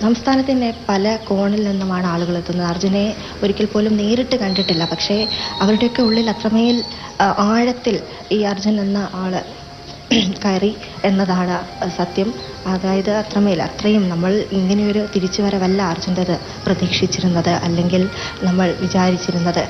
സംസ്ഥാനത്തിൻ്റെ പല കോണിൽ നിന്നുമാണ് ആളുകൾ എത്തുന്നത്. അർജുനെ ഒരിക്കൽ പോലും നേരിട്ട് കണ്ടിട്ടില്ല. പക്ഷേ അവരുടെയൊക്കെ ഉള്ളിൽ അത്രമേൽ ആഴത്തിൽ ഈ അർജുൻ എന്ന ആൾ കയറി എന്നതാണ് സത്യം. അതായത് അത്രയും നമ്മൾ ഇങ്ങനെയൊരു തിരിച്ചുവരവല്ല അർജുൻ്റെത് പ്രതീക്ഷിച്ചിരുന്നത്, അല്ലെങ്കിൽ നമ്മൾ വിചാരിച്ചിരുന്നത്.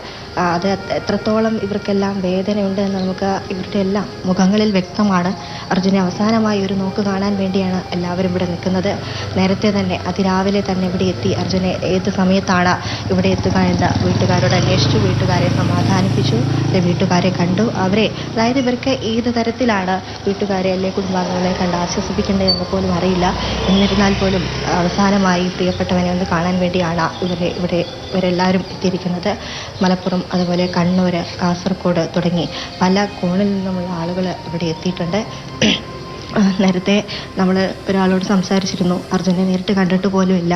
അത് എത്രത്തോളം ഇവർക്കെല്ലാം വേദനയുണ്ട് എന്ന് നമുക്ക് ഇവരുടെ എല്ലാം മുഖങ്ങളിൽ വ്യക്തമാണ്. അർജുനെ അവസാനമായി ഒരു നോക്ക് കാണാൻ വേണ്ടിയാണ് എല്ലാവരും ഇവിടെ നിൽക്കുന്നത്. നേരത്തെ തന്നെ അതിരാവിലെ തന്നെ ഇവിടെ എത്തി. അർജുനെ ഏത് സമയത്താണ് ഇവിടെ എത്തുക എന്ന് വീട്ടുകാരോട് അന്വേഷിച്ചു. വീട്ടുകാരെ സമാധാനിപ്പിച്ചു. വീട്ടുകാരെ കണ്ടു. അതായത് ഇവർക്ക് ഏത് തരത്തിലാണ് വീട്ടുകാരെ അല്ലെങ്കിൽ കുടുംബാംഗങ്ങളെ കണ്ട് ആശ്വസിപ്പിക്കേണ്ടത് എന്ന് പോലും അറിയില്ല. എന്നിരുന്നാൽ പോലും അവസാനമായി പ്രിയപ്പെട്ടവനെ ഒന്ന് കാണാൻ വേണ്ടിയാണ് ഇവരെല്ലാവരും എത്തിയിരിക്കുന്നത്. മലപ്പുറം, അതുപോലെ കണ്ണൂർ, കാസർഗോഡ് തുടങ്ങി പല കോണിൽ നിന്നുമുള്ള ആളുകൾ ഇവിടെ എത്തിയിട്ടുണ്ട്. നേരത്തെ നമ്മൾ ഒരാളോട് സംസാരിച്ചിരുന്നു. അർജുനെ നേരിട്ട് കണ്ടിട്ട് പോലും ഇല്ല.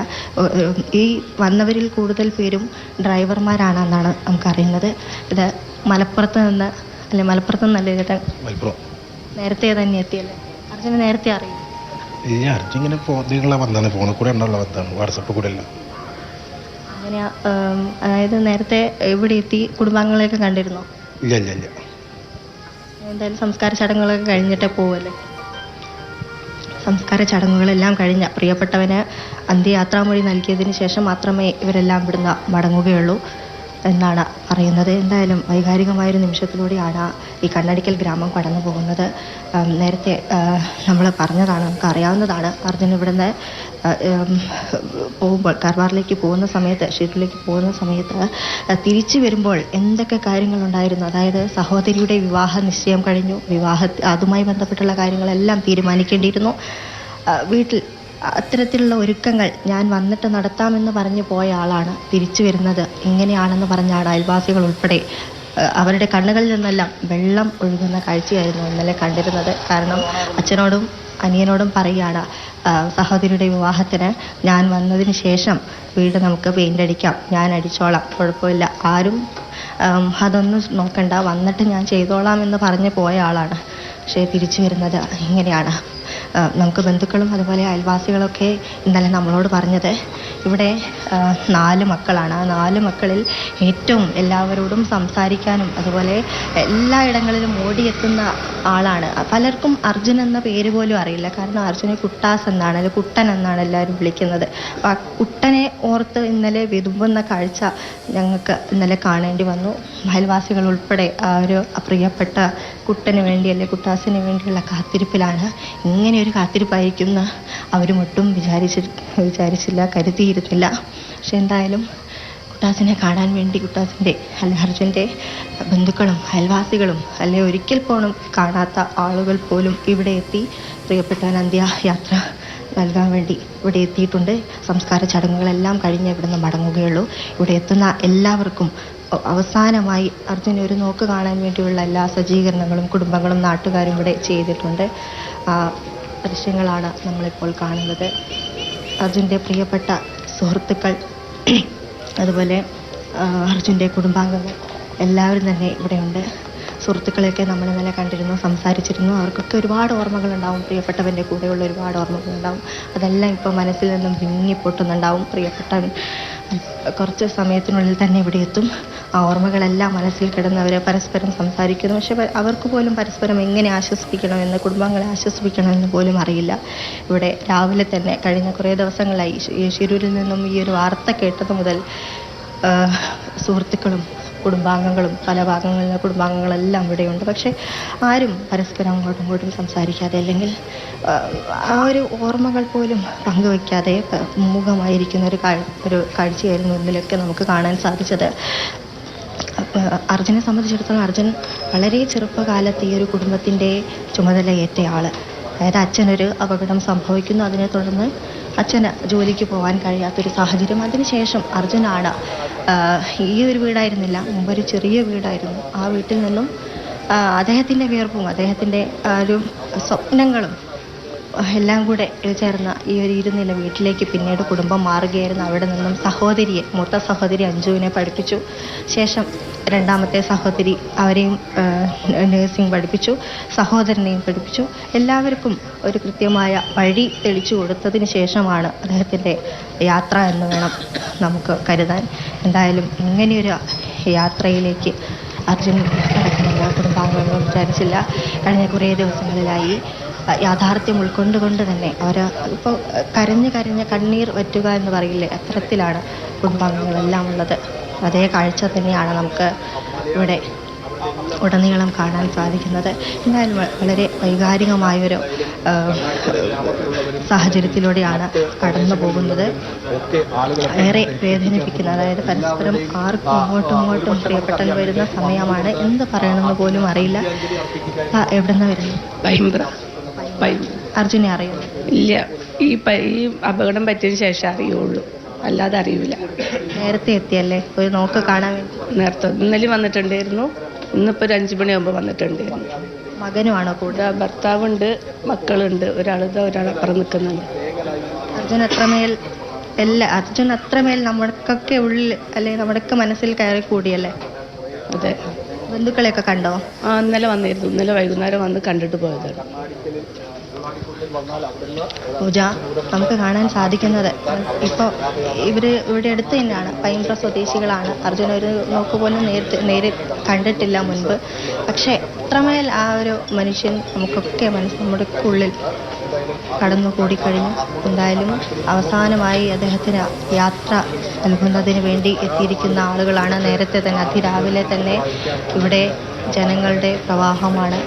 ഈ വന്നവരിൽ കൂടുതൽ പേരും ഡ്രൈവർമാരാണെന്നാണ് നമുക്കറിയുന്നത്. ഇത് മലപ്പുറത്ത് നിന്നല്ലേ ചേട്ടൻ? നേരത്തെ തന്നെ എത്തിയല്ലേ? അർജുനെ നേരത്തെ അറിയും? ഈ അർജുൻ ഇങ്ങനെ വന്നാണ്, ഫോണിൽ കൂടെ ഉണ്ടല്ലോ വന്നാണ്, വാട്സപ്പ് കൂടെ അല്ല. അങ്ങനെ അതായത് നേരത്തെ ഇവിടെ എത്തി കുടുംബാംഗങ്ങളെയൊക്കെ കണ്ടിരുന്നോ? ഇല്ല. എന്തായാലും സംസ്കാര ചടങ്ങുകളൊക്കെ കഴിഞ്ഞിട്ടേ പോവല്ലേ? സംസ്കാര ചടങ്ങുകളെല്ലാം കഴിഞ്ഞ പ്രിയപ്പെട്ടവന് അന്ത്യയാത്രാമൊഴി നൽകിയതിന് ശേഷം മാത്രമേ ഇവരെല്ലാം ഇവിടുന്ന് മടങ്ങുകയുള്ളൂ എന്നാണ് പറയുന്നത്. എന്തായാലും വൈകാരികമായൊരു നിമിഷത്തിലൂടെയാണ് ഈ കണ്ണടിക്കൽ ഗ്രാമം കടന്നു പോകുന്നത്. നേരത്തെ നമ്മൾ പറഞ്ഞതാണ്, നമുക്ക് അറിയാവുന്നതാണ്. അർജുൻ ഇവിടുന്ന് പോകുമ്പോൾ കാർവാറിലേക്ക് പോകുന്ന സമയത്ത്, ഷിരൂരിലേക്ക് പോകുന്ന സമയത്ത് തിരിച്ചു വരുമ്പോൾ എന്തൊക്കെ കാര്യങ്ങളുണ്ടായിരുന്നു. അതായത് സഹോദരിയുടെ വിവാഹ നിശ്ചയം കഴിഞ്ഞു. അതുമായി ബന്ധപ്പെട്ടുള്ള കാര്യങ്ങളെല്ലാം തീരുമാനിക്കേണ്ടിയിരുന്നു. വീട്ടിൽ അത്തരത്തിലുള്ള ഒരുക്കങ്ങൾ ഞാൻ വന്നിട്ട് നടത്താമെന്ന് പറഞ്ഞു പോയ ആളാണ് തിരിച്ചു വരുന്നത് ഇങ്ങനെയാണെന്ന് പറഞ്ഞാണ് അയൽവാസികൾ ഉൾപ്പെടെ അവരുടെ കണ്ണുകളിൽ നിന്നെല്ലാം വെള്ളം ഒഴുകുന്ന കാഴ്ചയായിരുന്നു ഇന്നലെ കണ്ടിരുന്നത്. കാരണം അച്ഛനോടും അനിയനോടും പറയുകയാണ്, സഹോദരിയുടെ വിവാഹത്തിന് ഞാൻ വന്നതിന് ശേഷം വീട് നമുക്ക് പെയിൻ്റ് അടിക്കാം, ഞാൻ അടിച്ചോളാം, കുഴപ്പമില്ല, ആരും അതൊന്നും നോക്കണ്ട, വന്നിട്ട് ഞാൻ ചെയ്തോളാം എന്ന് പറഞ്ഞ് പോയ ആളാണ്. പക്ഷേ തിരിച്ചു വരുന്നത് ഇങ്ങനെയാണ്. നമുക്ക് ബന്ധുക്കളും അതുപോലെ അയൽവാസികളൊക്കെ ഇന്നലെ നമ്മളോട് പറഞ്ഞത് ഇവിടെ 4 മക്കളാണ്. ആ 4 മക്കളിൽ ഏറ്റവും എല്ലാവരോടും സംസാരിക്കാനും അതുപോലെ എല്ലായിടങ്ങളിലും ഓടിയെത്തുന്ന ആളാണ്. പലർക്കും അർജുൻ എന്ന പേര് പോലും അറിയില്ല. കാരണം അർജുനെ കുട്ടാസ് എന്നാണ്, അല്ലെങ്കിൽ കുട്ടൻ എന്നാണ് എല്ലാവരും വിളിക്കുന്നത്. അപ്പോൾ ആ കുട്ടനെ ഓർത്ത് ഇന്നലെ വിതുമ്പുന്ന കാഴ്ച ഞങ്ങൾക്ക് ഇന്നലെ കാണേണ്ടി വന്നു. അയൽവാസികൾ ഉൾപ്പെടെ ആ ഒരു പ്രിയപ്പെട്ട കുട്ടന് വേണ്ടി, അല്ലെങ്കിൽ കുട്ടാസിന് വേണ്ടിയുള്ള കാത്തിരിപ്പിലാണ്. ഇങ്ങനെയൊരു കാത്തിരിപ്പായിരിക്കും അവരും ഒട്ടും വിചാരിച്ചില്ല, കരുതിയിരുന്നില്ല. പക്ഷെ എന്തായാലും കുട്ടാസിനെ കാണാൻ വേണ്ടി കുട്ടാസിൻ്റെ അല്ലെ അർജുൻ്റെ ബന്ധുക്കളും അയൽവാസികളും അല്ലെ ഒരിക്കൽ പോലും കാണാത്ത ആളുകൾ പോലും ഇവിടെ എത്തി പ്രിയപ്പെട്ടവൻ അന്ത്യയാത്ര നൽകാൻ വേണ്ടി ഇവിടെ എത്തിയിട്ടുണ്ട്. സംസ്കാര ചടങ്ങുകളെല്ലാം കഴിഞ്ഞ് ഇവിടുന്ന് മടങ്ങുകയുള്ളൂ. ഇവിടെ എത്തുന്ന എല്ലാവർക്കും അവസാനമായി അർജുനെ ഒരു നോക്ക് കാണാൻ വേണ്ടിയുള്ള എല്ലാ സജ്ജീകരണങ്ങളും കുടുംബങ്ങളും നാട്ടുകാരും ഇവിടെ ചെയ്തിട്ടുണ്ട്. ദൃശ്യങ്ങളാണ് നമ്മളിപ്പോൾ കാണുന്നത്. അർജുൻ്റെ പ്രിയപ്പെട്ട സുഹൃത്തുക്കൾ, അതുപോലെ അർജുൻ്റെ കുടുംബാംഗങ്ങൾ എല്ലാവരും തന്നെ ഇവിടെയുണ്ട്. സുഹൃത്തുക്കളെയൊക്കെ നമ്മൾ ഇന്നലെ കണ്ടിരുന്നു, സംസാരിച്ചിരുന്നു. അവർക്കൊക്കെ ഒരുപാട് ഓർമ്മകളുണ്ടാവും, പ്രിയപ്പെട്ടവൻ്റെ കൂടെയുള്ള ഒരുപാട് ഓർമ്മകളുണ്ടാവും. അതെല്ലാം ഇപ്പോൾ മനസ്സിൽ നിന്നും വിങ്ങിപ്പൊട്ടുന്നുണ്ടാവും. പ്രിയപ്പെട്ടവൻ കുറച്ച് സമയത്തിനുള്ളിൽ തന്നെ ഇവിടെ എത്തും. ആ ഓർമ്മകളെല്ലാം മനസ്സിൽ കിടന്ന് അവർ പരസ്പരം സംസാരിക്കുന്നു. പക്ഷെ അവർക്ക് പോലും പരസ്പരം എങ്ങനെ ആശ്വസിപ്പിക്കണമെന്ന്, കുടുംബാംഗങ്ങളെ ആശ്വസിപ്പിക്കണമെന്ന് പോലും അറിയില്ല. ഇവിടെ രാവിലെ തന്നെ കഴിഞ്ഞ കുറേ ദിവസങ്ങളായി ഷിരൂരിൽ നിന്നും ഈ ഒരു വാർത്ത കേട്ടത് മുതൽ സുഹൃത്തുക്കളും കുടുംബാംഗങ്ങളും പല ഭാഗങ്ങളിലെ കുടുംബാംഗങ്ങളെല്ലാം ഇവിടെയുണ്ട്. പക്ഷെ ആരും പരസ്പരം അങ്ങോട്ടും ഇങ്ങോട്ടും സംസാരിക്കാതെ, അല്ലെങ്കിൽ ആ ഒരു ഓർമ്മകൾ പോലും പങ്കുവയ്ക്കാതെ മൂകമായിരിക്കുന്ന ഒരു കാഴ്ചയായിരുന്നു ഇന്നലെയൊക്കെ നമുക്ക് കാണാൻ സാധിച്ചത്. അർജുനെ സംബന്ധിച്ചിടത്തോളം അർജുൻ വളരെ ചെറുപ്പകാലത്ത് ഈ ഒരു കുടുംബത്തിൻ്റെ ചുമതലയേറ്റ ആൾ. അതായത് അച്ഛനൊരു അപകടം സംഭവിക്കുന്നു, അതിനെ തുടർന്ന് അച്ഛന് ജോലിക്ക് പോകാൻ കഴിയാത്തൊരു സാഹചര്യം. അതിനുശേഷം അർജുനാണ്, ഈ ഒരു വീടായിരുന്നില്ല, മുമ്പൊരു ചെറിയ വീടായിരുന്നു, ആ വീട്ടിൽ നിന്നും അദ്ദേഹത്തിൻ്റെ വിയർപ്പും അദ്ദേഹത്തിൻ്റെ ഒരു സ്വപ്നങ്ങളും എല്ലാം കൂടെ ചേർന്ന ഈ ഒരു ഇരുനില വീട്ടിലേക്ക് പിന്നീട് കുടുംബം മാറുകയായിരുന്നു. അവിടെ നിന്നും മൂത്ത സഹോദരി അഞ്ജുവിനെ പഠിപ്പിച്ചു. ശേഷം രണ്ടാമത്തെ സഹോദരി അവരെയും നഴ്സിംഗ് പഠിപ്പിച്ചു, സഹോദരനെയും പഠിപ്പിച്ചു. എല്ലാവർക്കും ഒരു കൃത്യമായ വഴി തെളിച്ചു കൊടുത്തതിന് ശേഷമാണ് അദ്ദേഹത്തിൻ്റെ യാത്ര എന്ന് വേണം നമുക്ക് കരുതാൻ. എന്തായാലും ഇങ്ങനെയൊരു യാത്രയിലേക്ക് അർജുൻ എല്ലാ കുടുംബാംഗങ്ങളും വിചാരിച്ചില്ല. കഴിഞ്ഞ കുറേ ദിവസങ്ങളിലായി യാഥാർത്ഥ്യം ഉൾക്കൊണ്ടുകൊണ്ട് തന്നെ അവർ ഇപ്പോൾ കരഞ്ഞ് കണ്ണീർ വറ്റുക എന്ന് പറയില്ലേ, അത്തരത്തിലാണ് കുടുംബാംഗങ്ങളെല്ലാം ഉള്ളത്. അതേ കാഴ്ച തന്നെയാണ് നമുക്ക് ഇവിടെ ഉടനീളം കാണാൻ സാധിക്കുന്നത്. എന്തായാലും വളരെ വൈകാരികമായൊരു സാഹചര്യത്തിലൂടെയാണ് കടന്നു പോകുന്നത്. ഏറെ വേദനിപ്പിക്കുന്ന, അതായത് പരസ്പരം ആർക്കും അങ്ങോട്ടും പ്രിയപ്പെട്ടു വരുന്ന സമയമാണ്. എന്ത് പറയണമെന്ന് പോലും അറിയില്ല. എവിടെ നിന്ന് വരുന്നു? അർജുനെ അറിയുന്നു? ഇല്ല, ഈ അപകടം പറ്റിയതിന് ശേഷം അറിയുള്ളൂ, അല്ലാതെ അറിയില്ല. നേരത്തെ എത്തിയല്ലേ ഒരു നോക്ക് കാണാൻ വേണ്ടി? നേരത്തെ ഇന്നലെ വന്നിട്ടുണ്ടായിരുന്നു, ഇന്നിപ്പോൾ ഒരു 5 മണിയാകുമ്പോൾ വന്നിട്ടുണ്ടായിരുന്നു. മകനുമാണോ കൂടെ? ഭർത്താവുണ്ട്, മക്കളുണ്ട്, ഒരാളപ്പുറം നിൽക്കുന്നുണ്ട്. അർജുൻ അത്രമേൽ നമ്മുടെയൊക്കെ ഉള്ളിൽ അല്ലെങ്കിൽ നമ്മുടെയൊക്കെ മനസ്സിൽ കയറി കൂടിയല്ലേ? അതെ. ബന്ധുക്കളെയൊക്കെ കണ്ടോ? ഇന്നലെ വന്നിരുന്നു, ഇന്നലെ വൈകുന്നേരം വന്ന് കണ്ടിട്ട് പോയതാണ്. പൂജ, നമുക്ക് കാണാൻ സാധിക്കുന്നത് ഇപ്പോൾ ഇവിടെ അടുത്ത് തന്നെയാണ്, പൈമ്പ്ര സ്വദേശികളാണ്. അർജുന ഒരു നോക്ക് പോലും നേരിൽ കണ്ടിട്ടില്ല മുൻപ്. പക്ഷേ അത്രമേൽ ആ ഒരു മനുഷ്യൻ നമ്മുടെ ഉള്ളിൽ കടന്നു കൂടിക്കഴിഞ്ഞു. എന്തായാലും അവസാനമായി അദ്ദേഹത്തിന് യാത്ര നൽകുന്നതിന് വേണ്ടി എത്തിയിരിക്കുന്ന ആളുകളാണ്. നേരത്തെ തന്നെ അതിരാവിലെ തന്നെ ഇവിടെ ജനങ്ങളുടെ പ്രവാഹമാണ്.